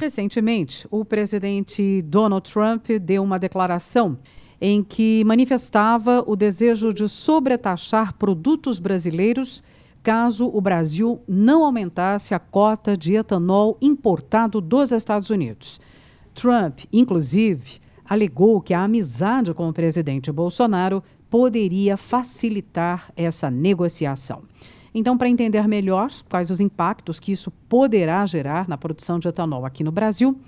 Recentemente, o presidente Donald Trump deu uma declaração em que manifestava o desejo de sobretaxar produtos brasileiros caso o Brasil não aumentasse a cota de etanol importado dos Estados Unidos. Trump, inclusive, alegou que a amizade com o presidente Bolsonaro poderia facilitar essa negociação. Então, para entender melhor quais os impactos que isso poderá gerar na produção de etanol aqui no Brasil,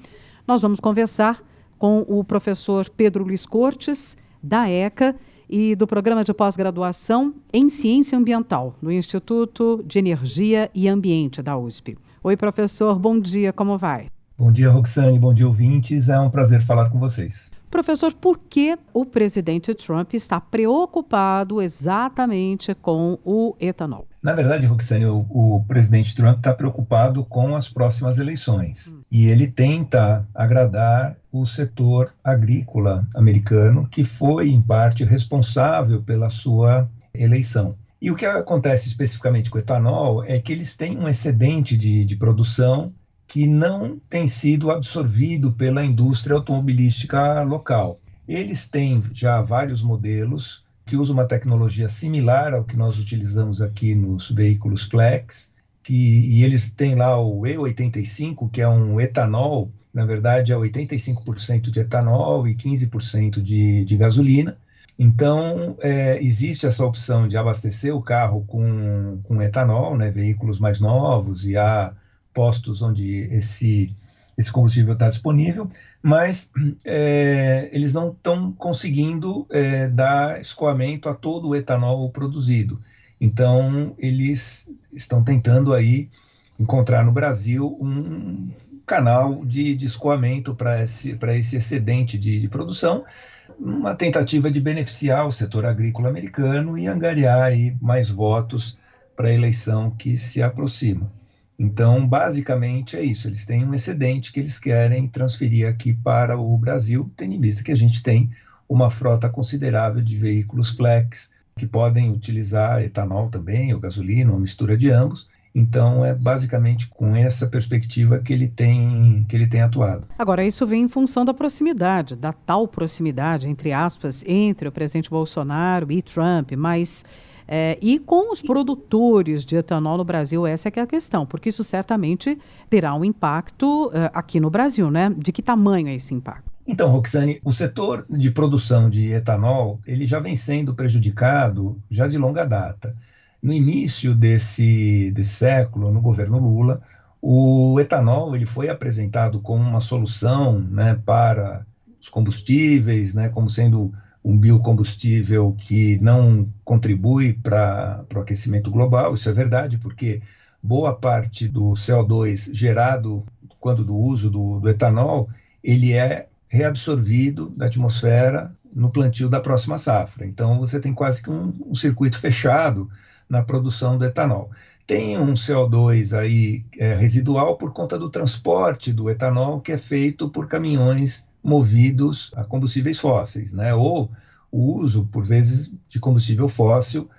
nós vamos conversar com o professor Pedro Luiz Cortes, da ECA, e do Programa de Pós-Graduação em Ciência Ambiental, do Instituto de Energia e Ambiente da USP. Oi, professor, bom dia, como vai? Bom dia, Roxane, bom dia, ouvintes. É um prazer falar com vocês. Professor, por que o presidente Trump está preocupado exatamente com o etanol? Na verdade, Roxane, o presidente Trump está preocupado com as próximas eleições. E ele tenta agradar o setor agrícola americano, que foi, em parte, responsável pela sua eleição. E o que acontece especificamente com o etanol é que eles têm um excedente de produção que não tem sido absorvido pela indústria automobilística local. Eles têm já vários modelos que usam uma tecnologia similar ao que nós utilizamos aqui nos veículos flex, e eles têm lá o E85, que é um etanol, na verdade é 85% de etanol e 15% de gasolina. Então, existe essa opção de abastecer o carro com etanol, né, veículos mais novos, e há postos onde esse combustível está disponível, mas eles não estão conseguindo dar escoamento a todo o etanol produzido. Então, eles estão tentando aí encontrar no Brasil um canal de escoamento para esse excedente de produção, uma tentativa de beneficiar o setor agrícola americano e angariar aí mais votos para a eleição que se aproxima. Então, basicamente é isso, eles têm um excedente que eles querem transferir aqui para o Brasil, tendo em vista que a gente tem uma frota considerável de veículos flex, que podem utilizar etanol também, ou gasolina, ou mistura de ambos. Então, é basicamente com essa perspectiva que ele tem atuado. Agora, isso vem em função da proximidade, da tal proximidade, entre aspas, entre o presidente Bolsonaro e Trump, mas... e com os produtores de etanol no Brasil, essa é que é a questão, porque isso certamente terá um impacto aqui no Brasil, né? De que tamanho é esse impacto? Então, Roxane, o setor de produção de etanol, ele já vem sendo prejudicado já de longa data. No início desse século, no governo Lula, o etanol ele foi apresentado como uma solução, né, para os combustíveis, né, como sendo um biocombustível que não contribui para o aquecimento global. Isso é verdade, porque boa parte do CO2 gerado quando do uso do etanol, ele é reabsorvido da atmosfera no plantio da próxima safra. Então, você tem quase que um circuito fechado na produção do etanol. Tem um CO2 aí residual por conta do transporte do etanol, que é feito por caminhões movidos a combustíveis fósseis, né? Ou o uso, por vezes, de combustível fóssil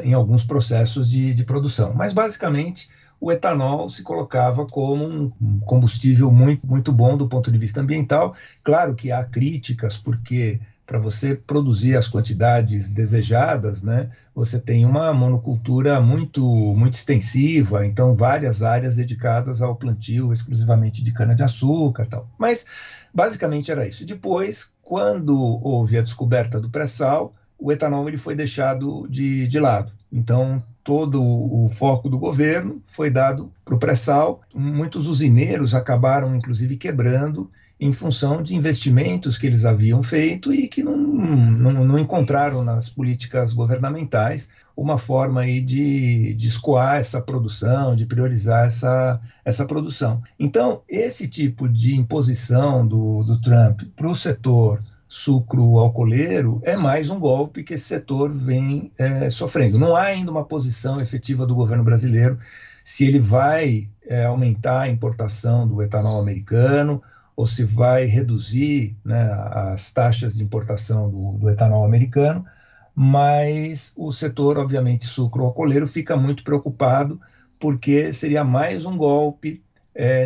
em alguns processos de produção. Mas, basicamente, o etanol se colocava como um combustível muito, muito bom do ponto de vista ambiental. Claro que há críticas, porque para você produzir as quantidades desejadas, né, você tem uma monocultura muito, muito extensiva, então várias áreas dedicadas ao plantio exclusivamente de cana-de-açúcar e tal. Mas, basicamente, era isso. Depois, quando houve a descoberta do pré-sal, o etanol ele foi deixado de lado. Então, todo o foco do governo foi dado para o pré-sal. Muitos usineiros acabaram, inclusive, quebrando em função de investimentos que eles haviam feito e que não encontraram nas políticas governamentais uma forma aí de escoar essa produção, de priorizar essa produção. Então, esse tipo de imposição do Trump para o setor sucro-alcooleiro é mais um golpe que esse setor vem sofrendo. Não há ainda uma posição efetiva do governo brasileiro se ele vai aumentar a importação do etanol americano ou se vai reduzir, né, as taxas de importação do etanol americano, mas o setor, obviamente, sucro-alcooleiro fica muito preocupado porque seria mais um golpe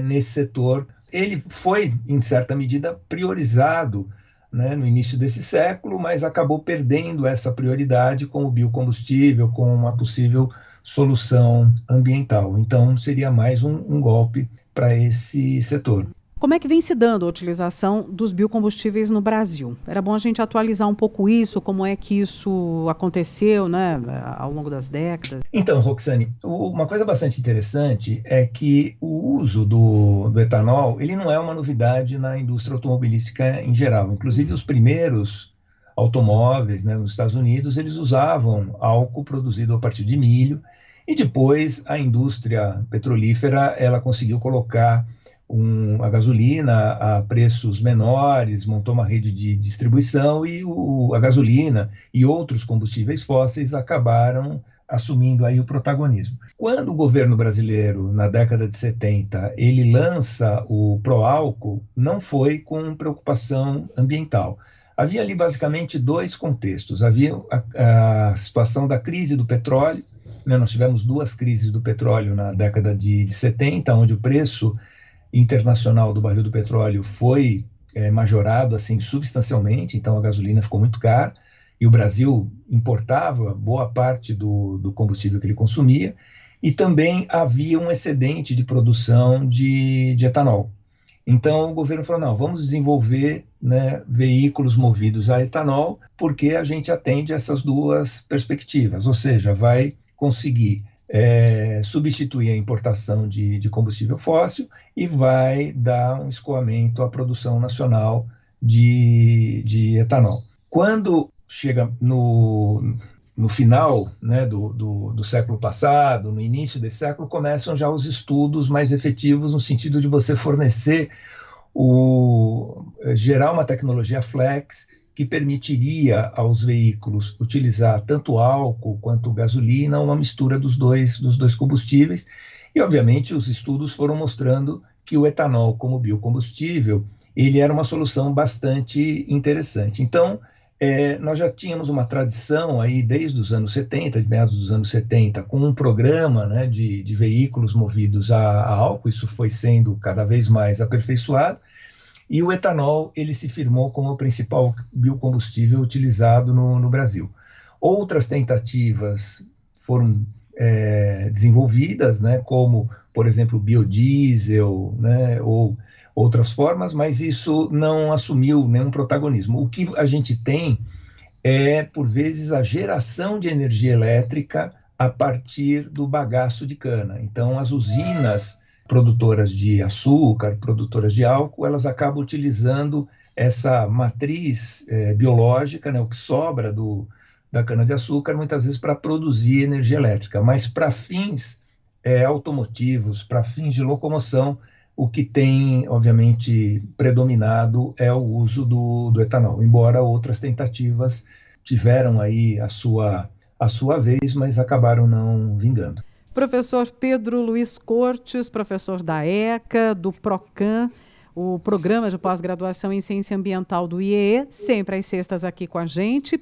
nesse setor ele foi, em certa medida, priorizado, né, no início desse século, mas acabou perdendo essa prioridade com o biocombustível, com uma possível solução ambiental. Então, seria mais um golpe para esse setor. Como é que vem se dando a utilização dos biocombustíveis no Brasil? Era bom a gente atualizar um pouco isso, como é que isso aconteceu, né, ao longo das décadas. Então, Roxane, uma coisa bastante interessante é que o uso do etanol, ele não é uma novidade na indústria automobilística em geral. Inclusive, os primeiros automóveis, né, nos Estados Unidos, eles usavam álcool produzido a partir de milho, e depois a indústria petrolífera, ela conseguiu colocar a gasolina a preços menores, montou uma rede de distribuição e a gasolina e outros combustíveis fósseis acabaram assumindo aí o protagonismo. Quando o governo brasileiro, na década de 70, ele lança o pró-álcool, não foi com preocupação ambiental. Havia ali basicamente dois contextos. Havia a situação da crise do petróleo, né? Nós tivemos duas crises do petróleo na década de 70, onde o preço internacional do barril do petróleo foi majorado assim substancialmente, então a gasolina ficou muito cara e o Brasil importava boa parte do combustível que ele consumia, e também havia um excedente de produção de etanol. Então o governo falou, não, vamos desenvolver, né, veículos movidos a etanol, porque a gente atende essas duas perspectivas, ou seja, vai conseguir substituir a importação de combustível fóssil e vai dar um escoamento à produção nacional de etanol. Quando chega no final, né, do século passado, no início desse século, começam já os estudos mais efetivos no sentido de você fornecer, gerar uma tecnologia flex que permitiria aos veículos utilizar tanto álcool quanto gasolina, uma mistura dos dois combustíveis. E, obviamente, os estudos foram mostrando que o etanol como biocombustível, ele era uma solução bastante interessante. Então, nós já tínhamos uma tradição aí desde os anos 70, de meados dos anos 70, com um programa, né, de veículos movidos a álcool. Isso foi sendo cada vez mais aperfeiçoado, e o etanol ele se firmou como o principal biocombustível utilizado no Brasil. Outras tentativas foram desenvolvidas, né, como, por exemplo, o biodiesel, né, ou outras formas, mas isso não assumiu nenhum protagonismo. O que a gente tem é, por vezes, a geração de energia elétrica a partir do bagaço de cana. Então, as usinas produtoras de açúcar, produtoras de álcool, elas acabam utilizando essa matriz biológica, né, o que sobra da cana-de-açúcar, muitas vezes para produzir energia elétrica, mas para fins automotivos, para fins de locomoção, o que tem, obviamente, predominado é o uso do etanol, embora outras tentativas tiveram aí a sua vez, mas acabaram não vingando. Professor Pedro Luiz Cortes, professor da ECA, do PROCAN, o Programa de Pós-Graduação em Ciência Ambiental do IEE, sempre às sextas aqui com a gente.